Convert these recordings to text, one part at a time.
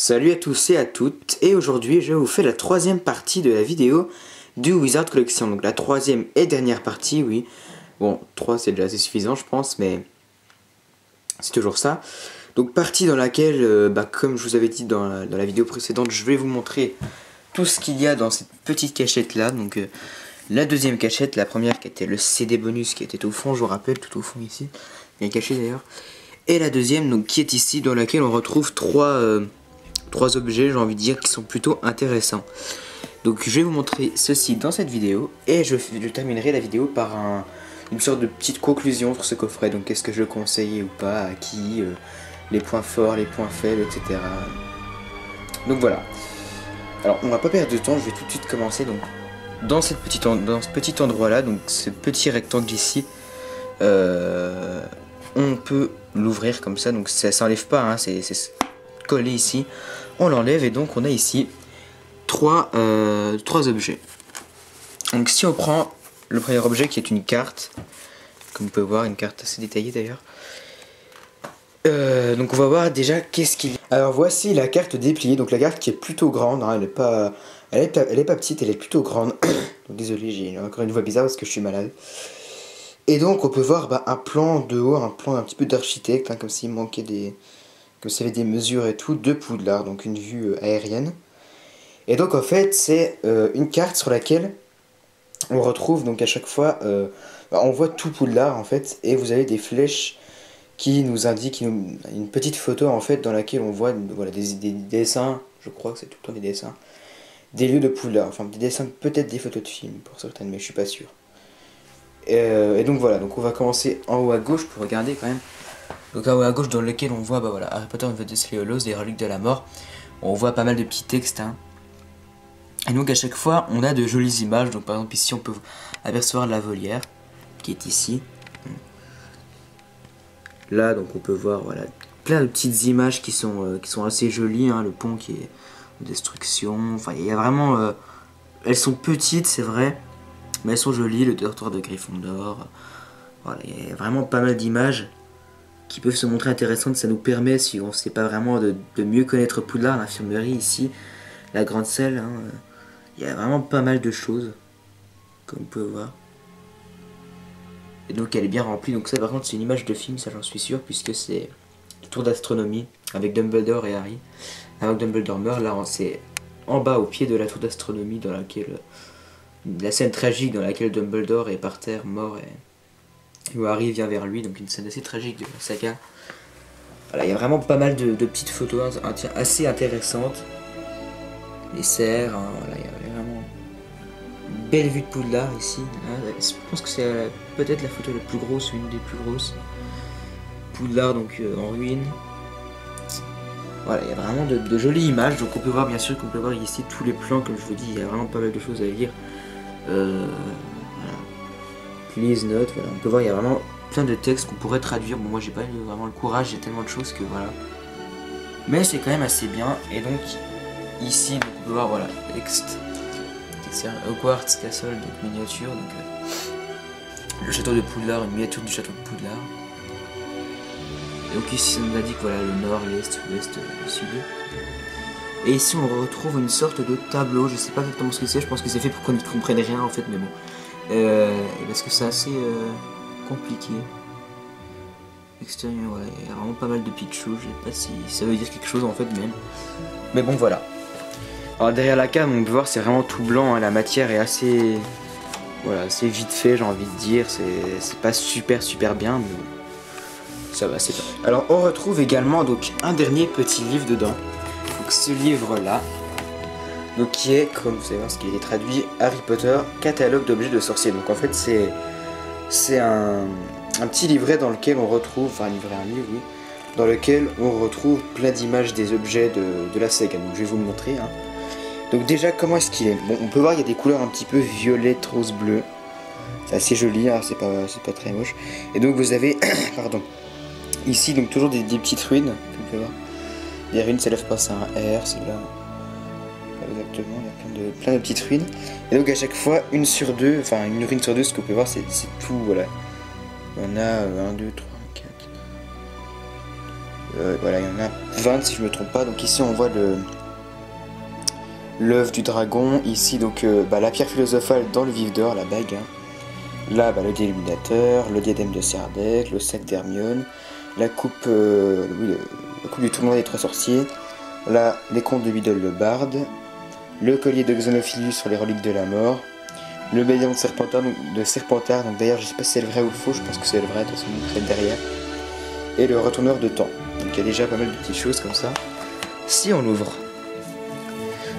Salut à tous et à toutes, et aujourd'hui je vous fais la troisième partie de la vidéo du Wizard Collection. Donc la troisième et dernière partie, oui. Bon, 3 c'est déjà assez suffisant je pense, mais c'est toujours ça. Donc partie dans laquelle, comme je vous avais dit dans la vidéo précédente, je vais vous montrer tout ce qu'il y a dans cette petite cachette là. Donc la deuxième cachette, la première qui était le CD bonus qui était au fond, je vous rappelle, tout au fond ici, bien caché d'ailleurs. Et la deuxième donc qui est ici, dans laquelle on retrouve trois objets, j'ai envie de dire, qui sont plutôt intéressants. Donc je vais vous montrer ceci dans cette vidéo et je terminerai la vidéo par une sorte de petite conclusion sur ce coffret. Donc est-ce que je le conseille ou pas, à qui, les points forts, les points faibles, etc. Donc voilà. Alors on va pas perdre de temps, je vais tout de suite commencer. Donc dans ce petit endroit là, donc ce petit rectangle ici, on peut l'ouvrir comme ça, donc ça s'enlève pas, hein, c'est collé ici. On l'enlève et donc on a ici trois objets. Donc si on prend le premier objet qui est une carte, comme vous pouvez voir, une carte assez détaillée d'ailleurs. Donc on va voir déjà qu'est-ce qu'il y a. Alors voici la carte dépliée, donc la carte qui est plutôt grande, hein, elle est pas petite, elle est plutôt grande. Donc désolé, j'ai encore une voix bizarre parce que je suis malade. Et donc on peut voir un plan de haut, un plan un petit peu d'architecte, hein, comme s'il manquait comme s'il y avait des mesures et tout, de Poudlard, donc une vue aérienne. Et donc en fait c'est une carte sur laquelle on retrouve donc à chaque fois, on voit tout Poudlard en fait, et vous avez des flèches qui nous indiquent une petite photo en fait dans laquelle on voit voilà, des dessins, je crois que c'est tout le temps des dessins, des lieux de Poudlard, enfin des dessins, peut-être des photos de films pour certaines, mais je suis pas sûr. Et donc voilà, donc on va commencer en haut à gauche pour regarder quand même. Donc en haut à gauche dans lequel on voit voilà, Harry Potter and the Deathly Hallows, des reliques de la mort. On voit pas mal de petits textes, hein. Et donc à chaque fois on a de jolies images. Donc par exemple ici on peut apercevoir la volière qui est ici. Là donc on peut voir voilà, plein de petites images qui sont assez jolies, hein. Le pont qui est en destruction. Enfin il y a vraiment... elles sont petites c'est vrai, mais elles sont jolies. Le dortoir de Gryffondor. Voilà, il y a vraiment pas mal d'images qui peuvent se montrer intéressantes. Ça nous permet, si on ne sait pas vraiment, de mieux connaître Poudlard, l'infirmerie ici, la grande salle, hein. Il y a vraiment pas mal de choses, comme vous pouvez voir. Et donc elle est bien remplie. Donc ça par contre c'est une image de film, ça j'en suis sûr, puisque c'est le tour d'astronomie avec Dumbledore et Harry. Avant que Dumbledore meurt, là c'est en bas au pied de la tour d'astronomie, dans laquelle la scène tragique dans laquelle Dumbledore est par terre mort et où Harry vient vers lui, donc une scène assez tragique de la saga. Voilà, il y a vraiment pas mal de petites photos assez intéressantes. Les cerfs, hein, voilà, il y a vraiment une belle vue de Poudlard ici, hein. Je pense que c'est peut-être la photo la plus grosse, une des plus grosses. Poudlard donc en ruine. Voilà, il y a vraiment de jolies images. Donc on peut voir, bien sûr, qu'on peut voir ici tous les plans, comme je vous dis, il y a vraiment pas mal de choses à lire. Voilà. Please note, voilà, on peut voir, il y a vraiment plein de textes qu'on pourrait traduire. Bon, moi j'ai pas eu vraiment le courage, il y a tellement de choses que voilà. Mais c'est quand même assez bien. Et donc ici donc, on peut voir voilà, texte, Hogwarts Castle, donc miniature, donc le château de Poudlard, une miniature du château de Poudlard. Et donc ici ça nous indique voilà, le nord, l'est, l'ouest, le sud. Et ici on retrouve une sorte de tableau, je sais pas exactement ce que c'est, je pense que c'est fait pour qu'on ne comprenne rien en fait, mais bon. Parce que c'est assez compliqué. Extérieur, ouais, il y a vraiment pas mal de petites choses, je sais pas si ça veut dire quelque chose en fait même. Mais bon voilà. Alors derrière la cam on peut voir c'est vraiment tout blanc, hein, la matière est assez... Voilà, assez vite fait j'ai envie de dire, c'est pas super bien, mais bon, ça va, c'est pas. Alors on retrouve également donc un dernier petit livre dedans. Donc ce livre là. Donc qui est, comme vous savez voir ce qu'il est traduit, Harry Potter, catalogue d'objets de sorciers. Donc en fait c'est un petit livret dans lequel on retrouve, enfin un livre oui, dans lequel on retrouve plein d'images des objets de la saga. Donc je vais vous le montrer, hein. Donc déjà comment est-ce qu'il est? Bon, on peut voir il y a des couleurs un petit peu violettes, rose, bleu. C'est assez joli, hein, c'est pas très moche. Et donc vous avez, pardon, ici donc toujours des petites ruines, comme vous pouvez voir. Les ruines s'élèvent pas, c'est un R, c'est là. Exactement, il y a plein de petites ruines. Et donc à chaque fois, une ruine sur deux, ce que vous pouvez voir, c'est tout, voilà. On a 1, 2, 3, 4, Voilà, il y en a 20 si je me trompe pas. Donc ici on voit l'œuf du dragon. Ici donc la pierre philosophale dans le vif d'or, la bague. Hein. Là le déluminateur, le diadème de Serdek, le sac d'Hermione, la coupe, la coupe du tournoi des trois sorciers. Là les contes de Biddle le barde, le collier de Xenophilius sur les reliques de la mort, le médaillon de Serpentard, donc d'ailleurs je sais pas si c'est le vrai ou le faux, je pense que c'est le vrai, de toute façon c'est derrière. Et le retourneur de temps. Donc il y a déjà pas mal de petites choses comme ça. Si on l'ouvre.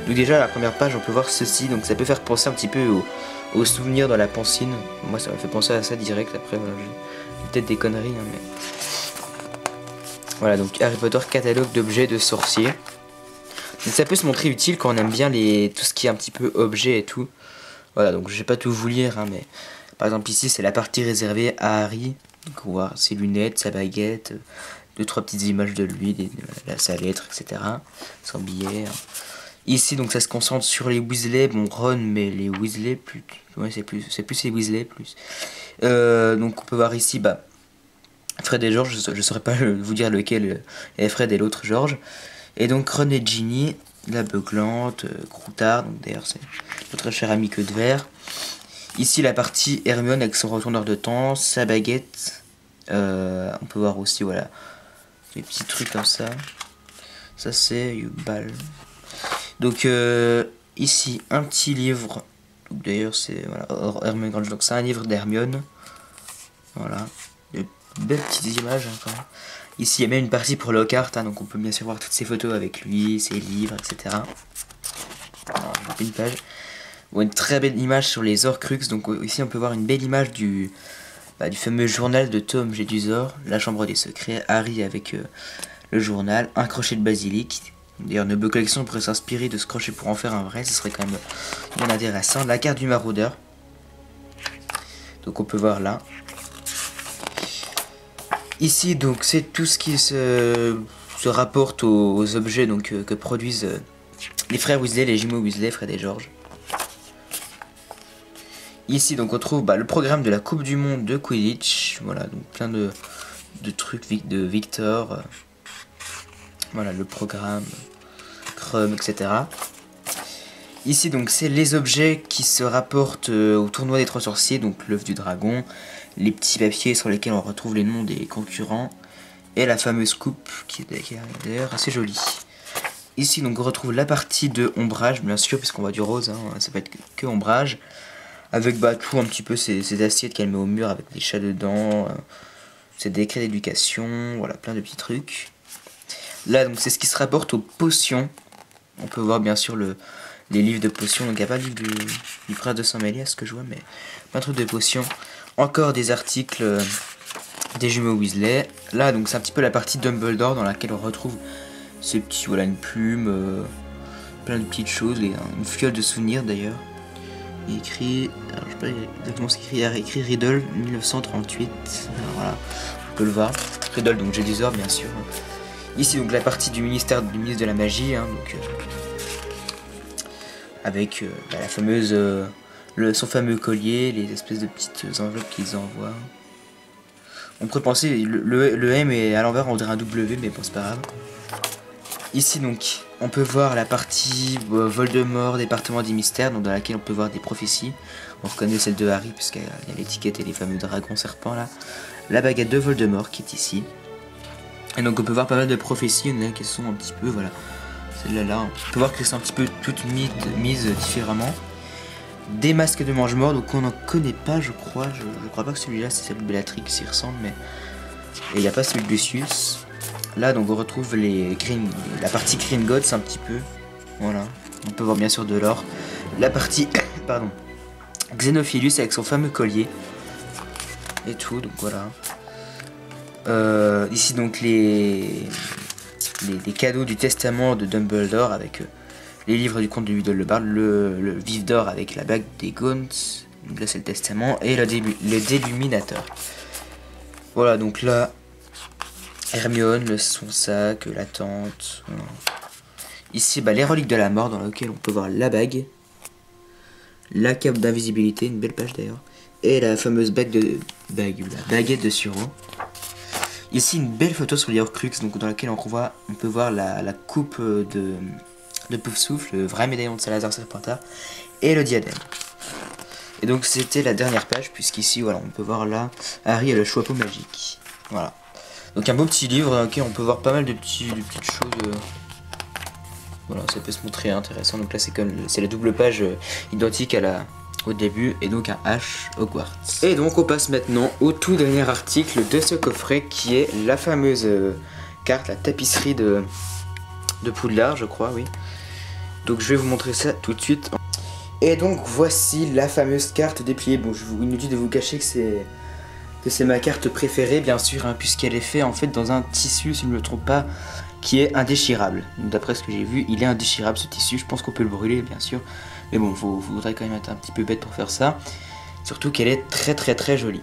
Donc déjà à la première page on peut voir ceci, donc ça peut faire penser un petit peu aux souvenirs dans la pancine. Moi ça me fait penser à ça direct, après voilà, j'ai peut-être des conneries hein, mais... Voilà donc Harry Potter catalogue d'objets de sorciers. Donc ça peut se montrer utile quand on aime bien tout ce qui est un petit peu objet et tout. Voilà donc je vais pas tout vous lire hein, mais par exemple ici c'est la partie réservée à Harry. Donc on voit ses lunettes, sa baguette, 2-3 petites images de lui, sa lettre, etc. Son billet. Hein. Ici donc ça se concentre sur les Weasley, bon Ron mais les Weasley plus, ouais c'est plus les Weasley plus. Donc on peut voir ici Fred et George, je saurais pas vous dire lequel est Fred et l'autre George. Et donc Ron et Ginny, la beuglante, Croutard, donc d'ailleurs c'est notre cher ami queue de verre. Ici la partie Hermione avec son retourneur de temps, sa baguette. On peut voir aussi voilà des petits trucs comme ça. Ça c'est Yubal. Donc ici un petit livre. D'ailleurs c'est voilà, Hermione Granger. Donc c'est un livre d'Hermione. Voilà. De belles petites images hein, quand même. Ici il y a même une partie pour Lockhart, hein, donc on peut bien sûr voir toutes ses photos avec lui, ses livres, etc. Alors, je fais une page. Bon, une très belle image sur les Horcruxes. Donc ici on peut voir une belle image du fameux journal de Tom Jedusor, la chambre des secrets, Harry avec le journal, un crochet de basilic. D'ailleurs une belle collection pourrait s'inspirer de ce crochet pour en faire un vrai, ce serait quand même bien intéressant. La carte du maraudeur. Donc on peut voir là. Ici donc c'est tout ce qui se rapporte aux objets donc, que produisent les frères Weasley, les jumeaux Weasley, Fred et George. Ici donc on trouve le programme de la Coupe du Monde de Quidditch. Voilà donc plein de trucs de Victor. Voilà le programme, Crum, etc. Ici donc c'est les objets qui se rapportent au tournoi des trois sorciers, donc l'œuf du dragon, les petits papiers sur lesquels on retrouve les noms des concurrents, et la fameuse coupe qui est d'ailleurs assez jolie. Ici donc on retrouve la partie de ombrage, bien sûr, puisqu'on voit du rose, hein, ça peut être que ombrage, avec tout un petit peu ces assiettes qu'elle met au mur avec des chats dedans, ses décrets d'éducation, voilà plein de petits trucs. Là donc c'est ce qui se rapporte aux potions, on peut voir bien sûr les livres de potions, donc il n'y a pas le livre du prince de Saint-Méliès, ce que je vois, mais plein de trucs de potions. Encore des articles des jumeaux Weasley. Là donc c'est un petit peu la partie Dumbledore dans laquelle on retrouve ces petits, voilà une plume, plein de petites choses, une fiole de souvenirs d'ailleurs. Il écrit, alors je sais pas exactement ce qu'il écrit, écrit Riddle 1938, alors voilà, on peut le voir. Riddle donc Jedusor bien sûr. Ici donc la partie du ministre de la magie, hein, donc avec la fameuse son fameux collier, les espèces de petites enveloppes qu'ils envoient. On pourrait penser le M est à l'envers, on dirait un W, mais bon c'est pas grave. Ici donc on peut voir la partie Voldemort, département des mystères, donc dans laquelle on peut voir des prophéties. On reconnaît celle de Harry puisqu'il y a l'étiquette et les fameux dragons serpents là. La baguette de Voldemort qui est ici. Et donc on peut voir pas mal de prophéties, il y en a qui sont un petit peu, voilà, celle-là là, on peut voir qu'elles sont un petit peu toutes mises différemment. Des masques de mange-mort, donc on n'en connaît pas je crois, je crois pas que celui-là c'est celui de Bellatrix qui ressemble, mais... Et il n'y a pas celui de Lucius. Là donc on retrouve la partie Gringotts un petit peu, voilà, on peut voir bien sûr de l'or. La partie, pardon, Xenophilius avec son fameux collier, et tout, donc voilà. Ici donc les cadeaux du testament de Dumbledore avec les livres du comte de Biddle le barde, le vif d'or avec la bague des Gaunts, donc là c'est le testament, et le déluminateur. Voilà donc là Hermione, son sac, la tente. Voilà. Ici les reliques de la mort dans lequel on peut voir la bague, la cape d'invisibilité, une belle page d'ailleurs, et la fameuse la baguette de Suro. Ici une belle photo sur les Horcrux, donc dans laquelle on peut voir la coupe de Poufsouffle, le vrai médaillon de Salazar Serpentard, et le diadème. Et donc c'était la dernière page, puisqu'ici voilà, on peut voir là Harry et le chapeau magique. Voilà. Donc un beau petit livre dans lequel on peut voir pas mal de petites choses. Voilà, ça peut se montrer intéressant. Donc là c'est la double page identique à au début, et donc un H Hogwarts. Et donc on passe maintenant au tout dernier article de ce coffret, qui est la fameuse carte, la tapisserie de Poudlard, je crois, oui. Donc je vais vous montrer ça tout de suite. Et donc voici la fameuse carte dépliée. Bon, inutile de vous cacher que c'est ma carte préférée, bien sûr, hein, puisqu'elle est faite en fait dans un tissu, si je ne me trompe pas, qui est indéchirable. D'après ce que j'ai vu, il est indéchirable ce tissu. Je pense qu'on peut le brûler, bien sûr. Mais bon, faudrait quand même être un petit peu bête pour faire ça. Surtout qu'elle est très jolie.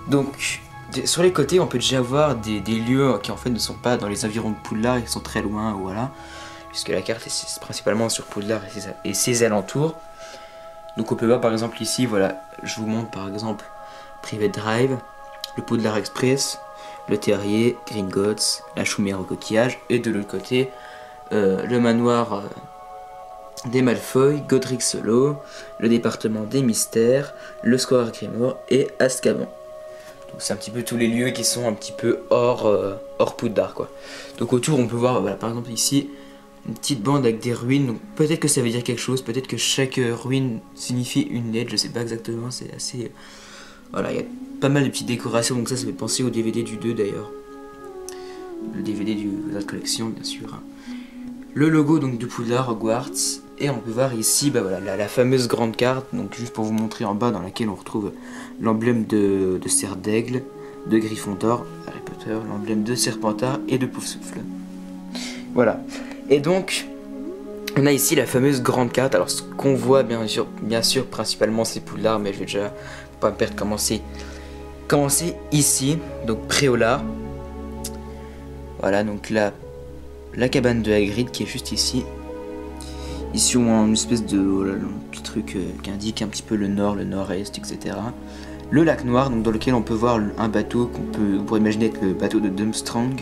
Donc, sur les côtés, on peut déjà voir des lieux qui en fait ne sont pas dans les environs de Poudlard, ils sont très loin, voilà. Puisque la carte est principalement sur Poudlard et ses alentours. Donc on peut voir par exemple ici, voilà, je vous montre par exemple Private Drive, le Poudlard Express, le Terrier, Gringotts, la chaumière au coquillage, et de l'autre côté, le manoir des Malfoy, Godric Solo, le département des mystères, le square Grimoire et Azkaban. Donc c'est un petit peu tous les lieux qui sont un petit peu hors Poudlard, quoi. Donc autour on peut voir, voilà, par exemple ici, une petite bande avec des ruines, donc peut-être que ça veut dire quelque chose, peut-être que chaque ruine signifie une lettre, je sais pas exactement, c'est assez... voilà, il y a pas mal de petites décorations, donc ça fait penser au DVD du 2 d'ailleurs. Le DVD de la collection, bien sûr. Le logo donc de Poudlard, Hogwarts, et on peut voir ici voilà, la fameuse grande carte, donc juste pour vous montrer en bas, dans laquelle on retrouve l'emblème de Serre d'Aigle, de Gryffondor, Harry Potter, l'emblème de Serpentard et de Poufsouffle. Voilà. Et donc, on a ici la fameuse grande carte. Alors, ce qu'on voit, bien sûr, principalement c'est Poudlard, mais je vais déjà, pour pas me perdre, commencer ici, donc Préolard. Voilà, donc là, la cabane de Hagrid qui est juste ici. Ici, on a une espèce de un petit truc qui indique un petit peu le nord, le nord-est, etc. Le lac noir, donc dans lequel on peut voir un bateau on pourrait imaginer être le bateau de Durmstrang.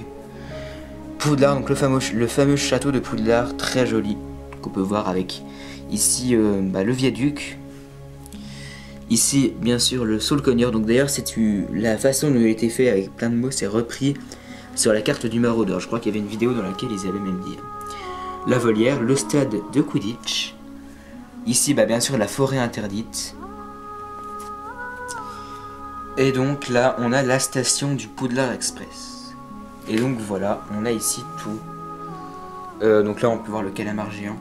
Poudlard, donc le fameux château de Poudlard, très joli, qu'on peut voir avec ici le viaduc. Ici, bien sûr, le Saule-Cogneur. Donc d'ailleurs, la façon dont il a été fait avec plein de mots, c'est repris sur la carte du Maraudeur. Je crois qu'il y avait une vidéo dans laquelle ils avaient même dit. La volière, le stade de Quidditch. Ici, bien sûr, la forêt interdite. Et donc là, on a la station du Poudlard Express. Et donc voilà, on a ici tout. Donc là on peut voir le calamar géant.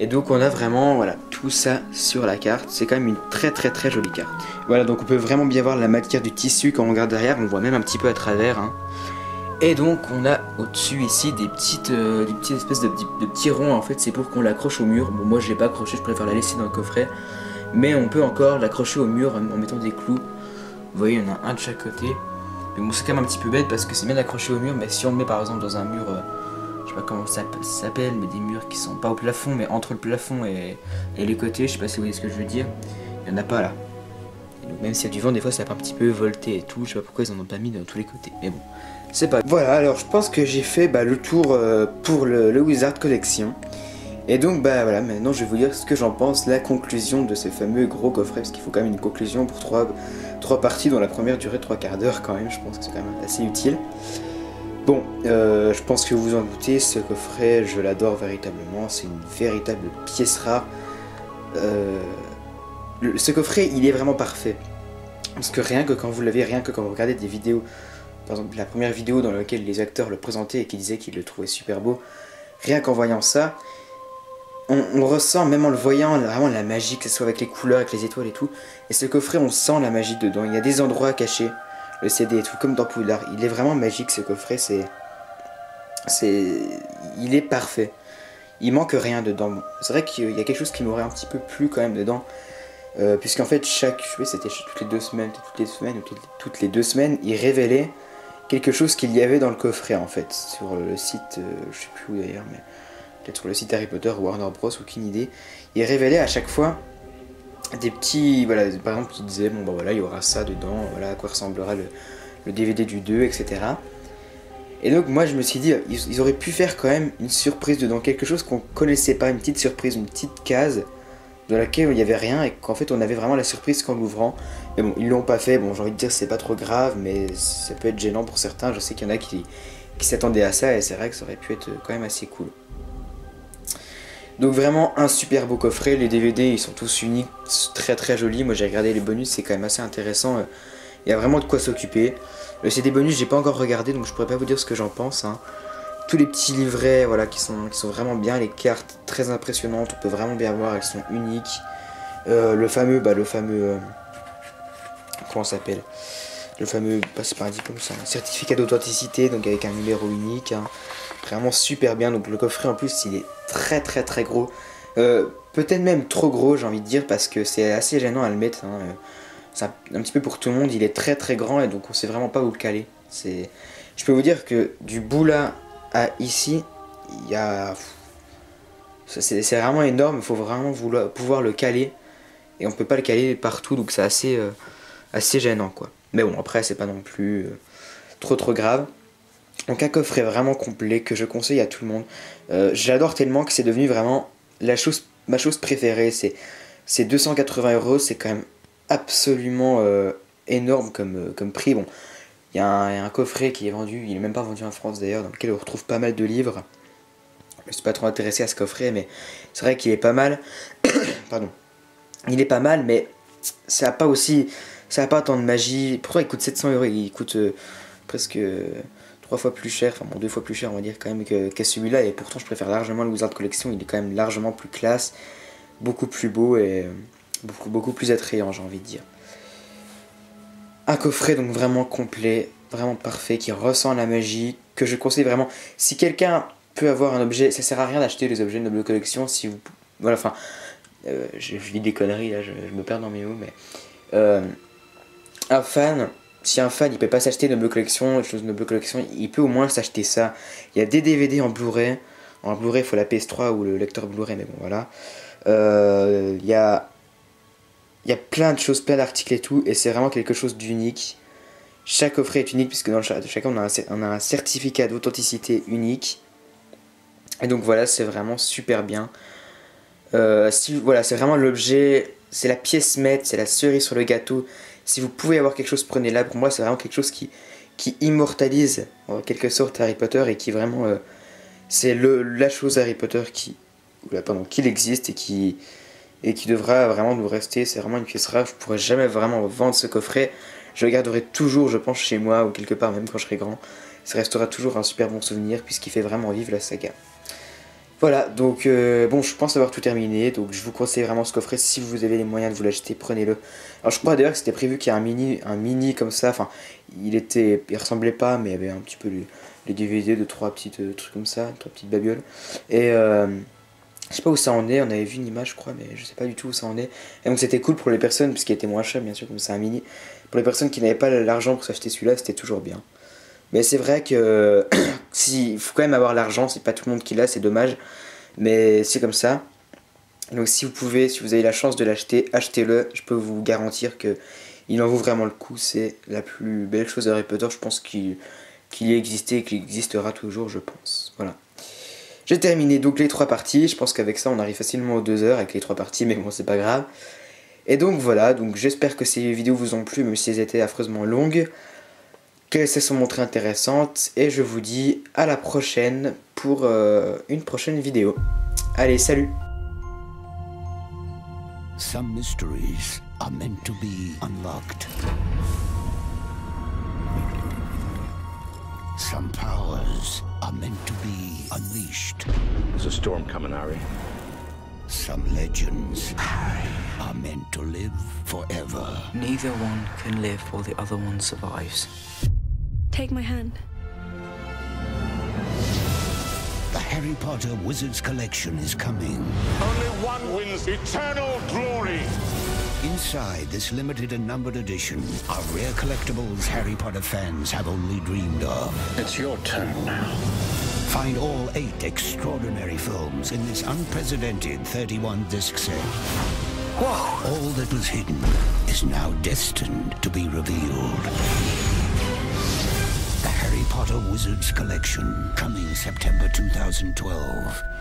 Et donc on a vraiment voilà, tout ça sur la carte. C'est quand même une très jolie carte. Voilà, donc on peut vraiment bien voir la matière du tissu. Quand on regarde derrière, on voit même un petit peu à travers, hein. Et donc on a au-dessus ici des petites espèces de petits ronds. En fait c'est pour qu'on l'accroche au mur. Bon, moi je l'ai pas accroché, je préfère la laisser dans le coffret. Mais on peut encore l'accrocher au mur en mettant des clous. Vous voyez, il y en a un de chaque côté. Mais bon, c'est quand même un petit peu bête parce que c'est bien accroché au mur, mais si on le met par exemple dans un mur, je sais pas comment ça s'appelle, mais des murs qui sont pas au plafond, mais entre le plafond et les côtés, je sais pas si vous voyez ce que je veux dire, il y en a pas là. Et donc même s'il y a du vent, des fois ça peut un petit peu volter et tout, je sais pas pourquoi ils en ont pas mis dans tous les côtés, mais bon, c'est pas... Voilà, alors je pense que j'ai fait le tour pour le Wizard Collection. Et donc voilà, maintenant je vais vous dire ce que j'en pense, la conclusion de ce fameux gros coffret, parce qu'il faut quand même une conclusion pour trois parties dont la première durait 3/4 d'heure quand même, je pense que c'est quand même assez utile. Bon, je pense que vous vous en doutez, ce coffret je l'adore véritablement, c'est une véritable pièce rare. Ce coffret il est vraiment parfait, parce que rien que quand vous regardez des vidéos, par exemple la première vidéo dans laquelle les acteurs le présentaient et qui disaient qu'ils le trouvaient super beau, rien qu'en voyant ça, on ressent, même en le voyant, vraiment la magie, que ce soit avec les couleurs, avec les étoiles et tout. Et ce coffret, on sent la magie dedans. Il y a des endroits cachés, le CD et tout, comme dans Poudlard. Il est vraiment magique ce coffret, il est parfait. Il manque rien dedans. C'est vrai qu'il y a quelque chose qui m'aurait un petit peu plu quand même dedans. Puisqu'en fait, je sais c'était toutes les 2 semaines, toutes les 2 semaines, il révélait quelque chose qu'il y avait dans le coffret en fait. Sur le site, je sais plus où d'ailleurs, mais... peut-être sur le site Harry Potter ou Warner Bros, aucune idée. Il révélait à chaque fois des petits... Voilà, par exemple, il disait, bon voilà, il y aura ça dedans, voilà à quoi ressemblera le DVD du 2, etc. Et donc moi je me suis dit, ils auraient pu faire quand même une surprise dedans, quelque chose qu'on connaissait pas, une petite surprise, une petite case dans laquelle il n'y avait rien et qu'en fait on avait vraiment la surprise qu'en l'ouvrant. Mais bon, ils l'ont pas fait, bon j'ai envie de dire c'est pas trop grave, mais ça peut être gênant pour certains, je sais qu'il y en a qui s'attendaient à ça et c'est vrai que ça aurait pu être quand même assez cool. Donc vraiment un super beau coffret, les DVD ils sont tous uniques, très très jolis, moi j'ai regardé les bonus, c'est quand même assez intéressant, il y a vraiment de quoi s'occuper. Le CD bonus j'ai pas encore regardé donc je pourrais pas vous dire ce que j'en pense, hein. Tous les petits livrets voilà, qui sont vraiment bien, les cartes très impressionnantes, on peut vraiment bien voir, elles sont uniques. Le fameux comment ça s'appelle, le fameux, c'est pas un diplôme, c'est un certificat d'authenticité, donc avec un numéro unique, hein. Vraiment super bien, donc le coffret en plus il est très très très gros, peut-être même trop gros j'ai envie de dire, parce que c'est assez gênant à le mettre, hein. C'est un petit peu pour tout le monde, il est très très grand et donc on sait vraiment pas où le caler. Je peux vous dire que du bout là à ici, il y a... C'est vraiment énorme, il faut vraiment pouvoir le caler. Et on peut pas le caler partout, donc c'est assez gênant quoi. Mais bon, après c'est pas non plus trop grave. Donc un coffret vraiment complet que je conseille à tout le monde. J'adore tellement que c'est devenu vraiment ma chose préférée. C'est 280 €, c'est quand même absolument énorme comme prix. Bon, il y a un coffret qui est vendu, il est même pas vendu en France d'ailleurs, dans lequel on retrouve pas mal de livres. Je me suis pas trop intéressé à ce coffret, mais c'est vrai qu'il est pas mal. Pardon. Il est pas mal, mais ça a pas tant de magie. Pourtant il coûte 700 €, il coûte presque 3 fois plus cher, enfin bon 2 fois plus cher on va dire quand même qu'à celui-là, et pourtant je préfère largement le Wizard Collection, il est quand même largement plus classe, beaucoup plus beau et beaucoup plus attrayant j'ai envie de dire. Un coffret donc vraiment complet, vraiment parfait, qui ressent la magie, que je conseille vraiment. Si quelqu'un peut avoir un objet, ça sert à rien d'acheter les objets de Noble Collection si vous... Voilà, enfin, je dis des conneries là, je me perds dans mes mots, mais... si un fan il peut pas s'acheter Noble Collection, les choses de Noble Collection, il peut au moins s'acheter ça. Il y a des DVD en Blu-ray, il faut la PS3 ou le lecteur Blu-ray, mais bon voilà. Il y a plein de choses, plein d'articles et tout, et c'est vraiment quelque chose d'unique. Chaque coffret est unique, puisque dans chacun on a un certificat d'authenticité unique. Et donc voilà, c'est vraiment super bien. Voilà, c'est vraiment l'objet, c'est la pièce maître, c'est la cerise sur le gâteau. Si vous pouvez avoir quelque chose, prenez-la. Pour moi, c'est vraiment quelque chose qui immortalise en quelque sorte Harry Potter, et qui vraiment... c'est la chose Harry Potter qu'il existe et qui devra vraiment nous rester. C'est vraiment une pièce rare, je pourrais jamais vraiment vendre ce coffret. Je le garderai toujours, je pense, chez moi ou quelque part, même quand je serai grand. Ça restera toujours un super bon souvenir puisqu'il fait vraiment vivre la saga. Voilà, donc bon, je pense avoir tout terminé, donc je vous conseille vraiment ce coffret. Si vous avez les moyens de vous l'acheter, prenez-le. Alors je crois d'ailleurs que c'était prévu qu'il y ait un mini comme ça, enfin il ressemblait pas, mais il y avait un petit peu les DVD de 3 petites trucs comme ça, 3 petites babioles. Et je sais pas où ça en est, on avait vu une image je crois, mais je sais pas du tout où ça en est. Et donc c'était cool pour les personnes, puisqu'il était moins cher bien sûr, comme c'est un mini. Pour les personnes qui n'avaient pas l'argent pour s'acheter celui-là, c'était toujours bien. Mais c'est vrai que il faut quand même avoir l'argent, c'est pas tout le monde qui l'a, c'est dommage. Mais c'est comme ça. Donc si vous avez la chance de l'acheter, achetez-le. Je peux vous garantir que il en vaut vraiment le coup. C'est la plus belle chose d'Harry Potter, je pense qu'il ait existé et qu'il existera toujours, je pense. Voilà. J'ai terminé donc les 3 parties. Je pense qu'avec ça on arrive facilement aux 2 heures avec les 3 parties, mais bon c'est pas grave. Et donc voilà, donc j'espère que ces vidéos vous ont plu, même si elles étaient affreusement longues. Qu'elles se sont montrées intéressantes, et je vous dis à la prochaine pour une prochaine vidéo. Allez, salut! Some mysteries are meant to be unlocked. Some powers are meant to be unleashed. There's a storm coming, Harry. Some legends are meant to live forever. Neither one can live while the other one survives. Take my hand. The Harry Potter Wizards Collection is coming. Only one wins eternal glory. Inside this limited and numbered edition are rare collectibles Harry Potter fans have only dreamed of. It's your turn now. Find all 8 extraordinary films in this unprecedented 31-disc set. Whoa! All that was hidden is now destined to be revealed. Harry Potter Wizards Collection, coming September 2012.